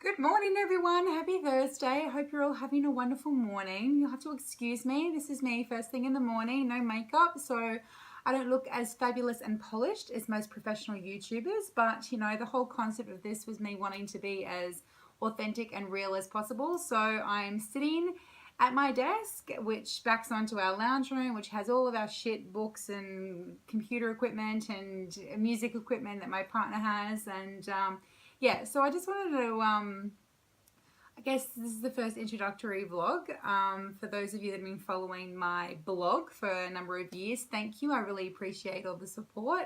Good morning, everyone. Happy Thursday. I hope you're all having a wonderful morning. You'll have to excuse me. This is me first thing in the morning, no makeup, so I don't look as fabulous and polished as most professional YouTubers, but you know, the whole concept of this was me wanting to be as authentic and real as possible. So I'm sitting at my desk, which backs onto our lounge room, which has all of our shit, books and computer equipment and music equipment that my partner has. And yeah, so I just wanted to, I guess this is the first introductory vlog. For those of you that have been following my blog for a number of years, thank you. I really appreciate all the support.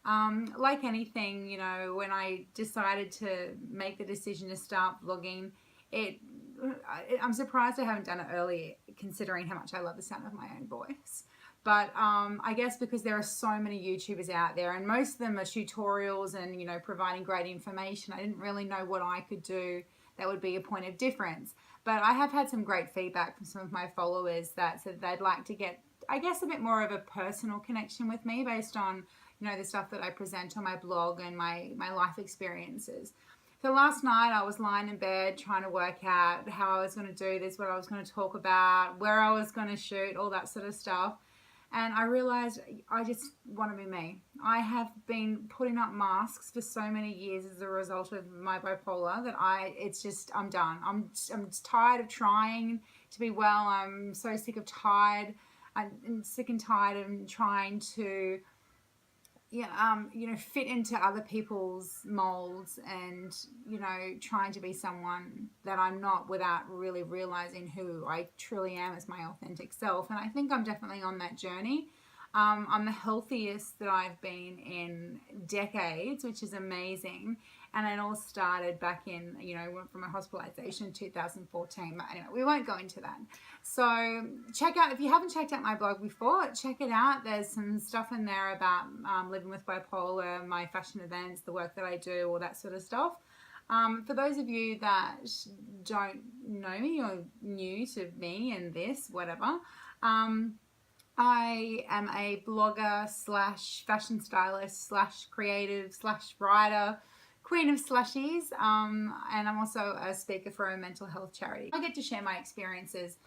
Like anything, you know, when I decided to make the decision to start vlogging, I'm surprised I haven't done it earlier, considering how much I love the sound of my own voice. But I guess because there are so many YouTubers out there and most of them are tutorials and, you know, providing great information, I didn't really know what I could do that would be a point of difference. But I have had some great feedback from some of my followers that said they'd like to get, I guess, a bit more of a personal connection with me based on, you know, the stuff that I present on my blog and my life experiences. So last night I was lying in bed trying to work out how I was going to do this, what I was going to talk about, where I was going to shoot, all that sort of stuff. And I realized I just want to be me. I have been putting up masks for so many years as a result of my bipolar that I'm done. I'm tired of trying to be well. I'm so sick and tired of trying to fit into other people's molds and, you know, trying to be someone that I'm not without really realizing who I truly am as my authentic self. And I think I'm definitely on that journey. I'm the healthiest that I've been in decades, which is amazing. And it all started back in, you know, went from a hospitalization in 2014. But anyway, we won't go into that. So check out, if you haven't checked out my blog before, check it out. There's some stuff in there about living with bipolar, my fashion events, the work that I do, all that sort of stuff. For those of you that don't know me or new to me and this, whatever, I am a blogger slash fashion stylist slash creative slash writer, queen of slushies, and I'm also a speaker for a mental health charity. I get to share my experiences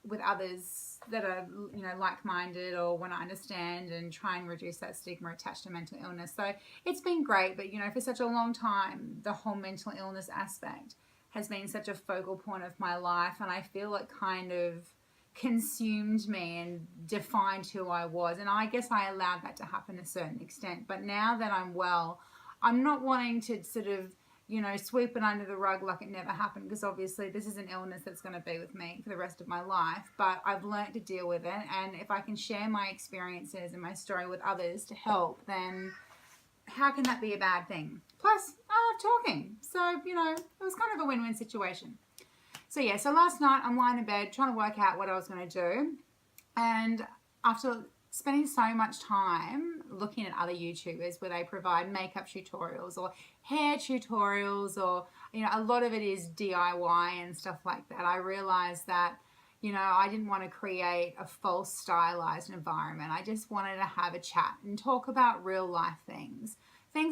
with others that are, you know, like-minded or want to understand and try and reduce that stigma attached to mental illness. So it's been great, but you know, for such a long time, the whole mental illness aspect has been such a focal point of my life, and I feel it kind of consumed me and defined who I was, and I guess I allowed that to happen to a certain extent. But now that I'm well, I'm not wanting to sort of, you know, sweep it under the rug like it never happened, because obviously this is an illness that's going to be with me for the rest of my life, but I've learned to deal with it. And if I can share my experiences and my story with others to help, then how can that be a bad thing? Plus, I love talking, so, you know, it was kind of a win-win situation. So yeah, so last night I'm lying in bed trying to work out what I was going to do, and after spending so much time looking at other YouTubers where they provide makeup tutorials or hair tutorials, or, you know, a lot of it is DIY and stuff like that, I realized that, you know, I didn't want to create a false stylized environment. I just wanted to have a chat and talk about real life things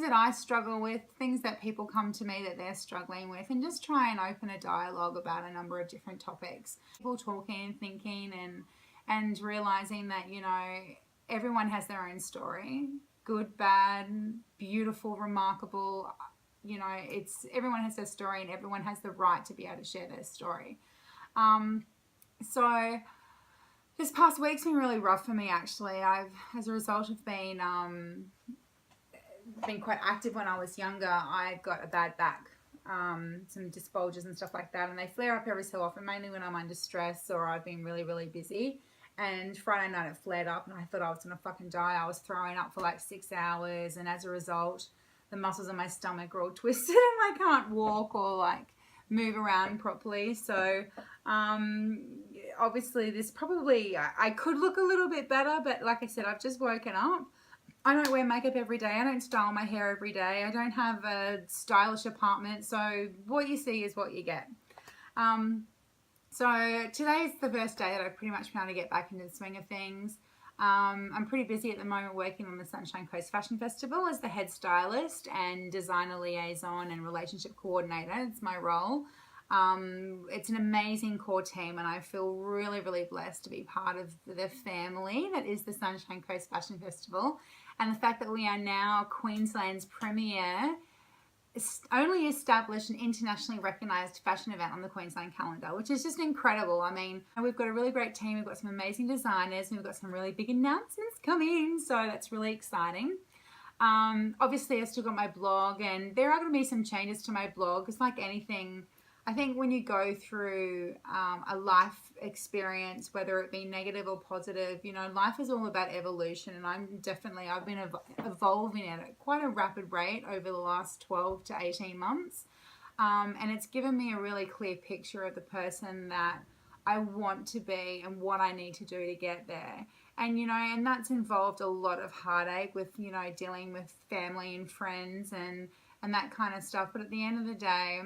that I struggle with, things that people come to me that they're struggling with, and just try and open a dialogue about a number of different topics. People talking and thinking and realizing that, you know, everyone has their own story, good, bad, beautiful, remarkable. You know, everyone has their story and everyone has the right to be able to share their story. So this past week's been really rough for me, actually. As a result of being quite active when I was younger, I got a bad back, some disc bulges and stuff like that, and they flare up every so often, mainly when I'm under stress or I've been really, really busy. And Friday night it flared up and I thought I was gonna fucking die. I was throwing up for like 6 hours, and as a result, the muscles in my stomach are all twisted and I can't walk or like move around properly. So obviously this probably, I could look a little bit better, but like I said, I've just woken up. I don't wear makeup every day. I don't style my hair every day. I don't have a stylish apartment. So what you see is what you get. So today is the first day that I've pretty much been able to get back into the swing of things. I'm pretty busy at the moment working on the Sunshine Coast Fashion Festival as the head stylist and designer liaison and relationship coordinator. It's my role. It's an amazing core team, and I feel really, really blessed to be part of the family that is the Sunshine Coast Fashion Festival. And the fact that we are now Queensland's premier only established and internationally recognised fashion event on the Queensland calendar, which is just incredible. I mean, we've got a really great team, we've got some amazing designers, and we've got some really big announcements coming, so that's really exciting. Obviously, I've still got my blog, and there are going to be some changes to my blog. It's like anything. I think when you go through a life experience, whether it be negative or positive, you know, life is all about evolution, and I've been evolving at quite a rapid rate over the last 12 to 18 months. And it's given me a really clear picture of the person that I want to be and what I need to do to get there. And, you know, and that's involved a lot of heartache with, you know, dealing with family and friends and that kind of stuff. But at the end of the day,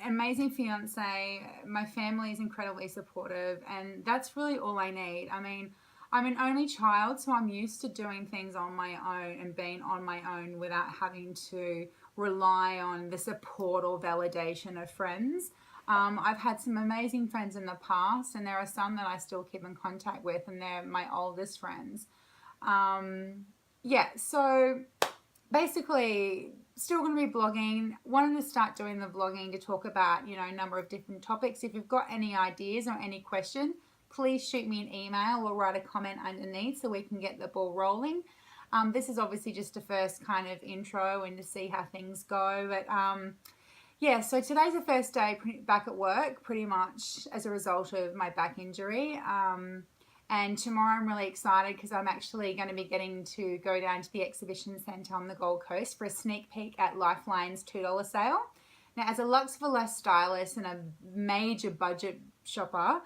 amazing fiance, my family is incredibly supportive, and that's really all I need. I mean, I'm an only child, so I'm used to doing things on my own and being on my own without having to rely on the support or validation of friends. I've had some amazing friends in the past, and there are some that I still keep in contact with, and they're my oldest friends. Yeah, so basically still going to be blogging. Wanted to start doing the blogging to talk about, you know, a number of different topics. If you've got any ideas or any question, please shoot me an email or write a comment underneath so we can get the ball rolling. This is obviously just a first kind of intro and to see how things go. But yeah, so today's the first day back at work, pretty much as a result of my back injury. And tomorrow I'm really excited because I'm actually going to be getting to go down to the exhibition centre on the Gold Coast for a sneak peek at Lifeline's $2 sale. Now, as a Lux for Less stylist and a major budget shopper,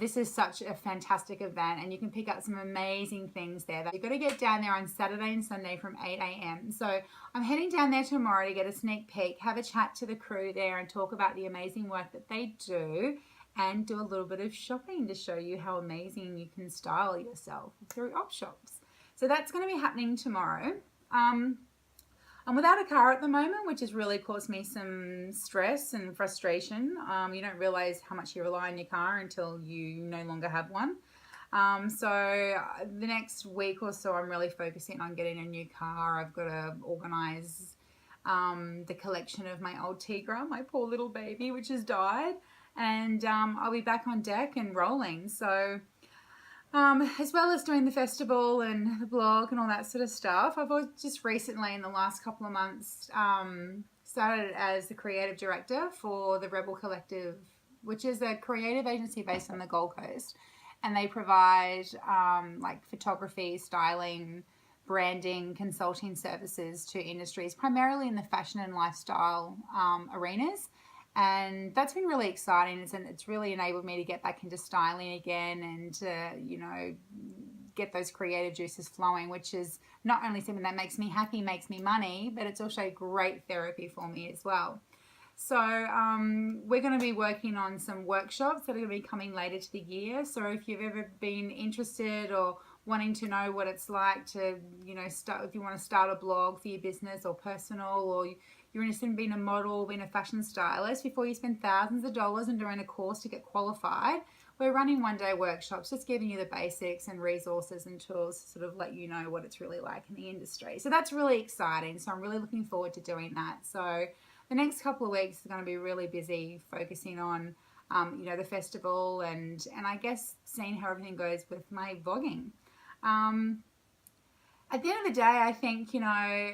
this is such a fantastic event, and you can pick up some amazing things there. You've got to get down there on Saturday and Sunday from 8 a.m. So I'm heading down there tomorrow to get a sneak peek, have a chat to the crew there and talk about the amazing work that they do, and do a little bit of shopping to show you how amazing you can style yourself through op shops. So that's going to be happening tomorrow. I'm without a car at the moment, which has really caused me some stress and frustration. You don't realize how much you rely on your car until you no longer have one. So the next week or so, I'm really focusing on getting a new car. I've got to organize the collection of my old Tigra, my poor little baby, which has died. And I'll be back on deck and rolling. So as well as doing the festival and the blog and all that sort of stuff, I've just recently in the last couple of months started as the creative director for the Rebel Collective, which is a creative agency based on the Gold Coast. And they provide like photography, styling, branding, consulting services to industries, primarily in the fashion and lifestyle arenas. And that's been really exciting. It's really enabled me to get back into styling again and to, you know, get those creative juices flowing, which is not only something that makes me happy, makes me money, but it's also great therapy for me as well. So we're going to be working on some workshops that are going to be coming later to the year. So if you've ever been interested or wanting to know what it's like to, you know, if you want to start a blog for your business or personal, or you're interested in being a model, being a fashion stylist, before you spend thousands of dollars and doing a course to get qualified, we're running one-day workshops, just giving you the basics and resources and tools to sort of let you know what it's really like in the industry. So that's really exciting. So I'm really looking forward to doing that. So the next couple of weeks is going to be really busy focusing on, you know, the festival and I guess seeing how everything goes with my vlogging. At the end of the day, I think, you know,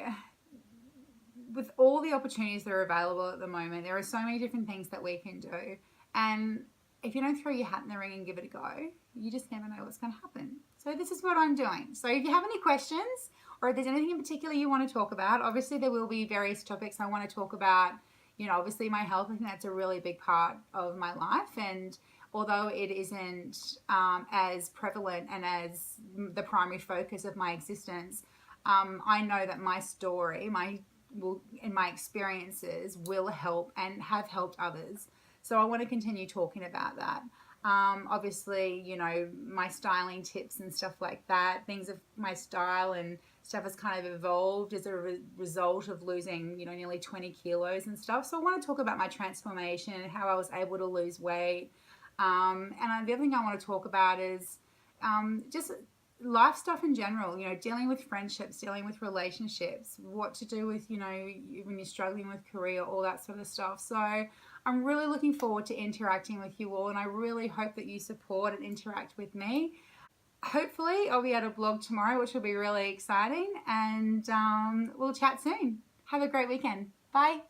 with all the opportunities that are available at the moment, there are so many different things that we can do. And if you don't throw your hat in the ring and give it a go, you just never know what's going to happen. So this is what I'm doing. So if you have any questions or if there's anything in particular you want to talk about, obviously there will be various topics I want to talk about. You know, obviously my health, I think that's a really big part of my life. And although it isn't as prevalent and as the primary focus of my existence, I know that my story, and my experiences will help and have helped others. So I want to continue talking about that. Obviously, you know, my styling tips and stuff like that. Things of my style and stuff has kind of evolved as a result of losing, you know, nearly 20 kilos and stuff. So I want to talk about my transformation and how I was able to lose weight. And the other thing I want to talk about is just life stuff in general, you know, dealing with friendships, dealing with relationships, what to do with, you know, when you're struggling with career, all that sort of stuff. So I'm really looking forward to interacting with you all, and I really hope that you support and interact with me. Hopefully I'll be able to blog tomorrow, which will be really exciting, and we'll chat soon. Have a great weekend. Bye.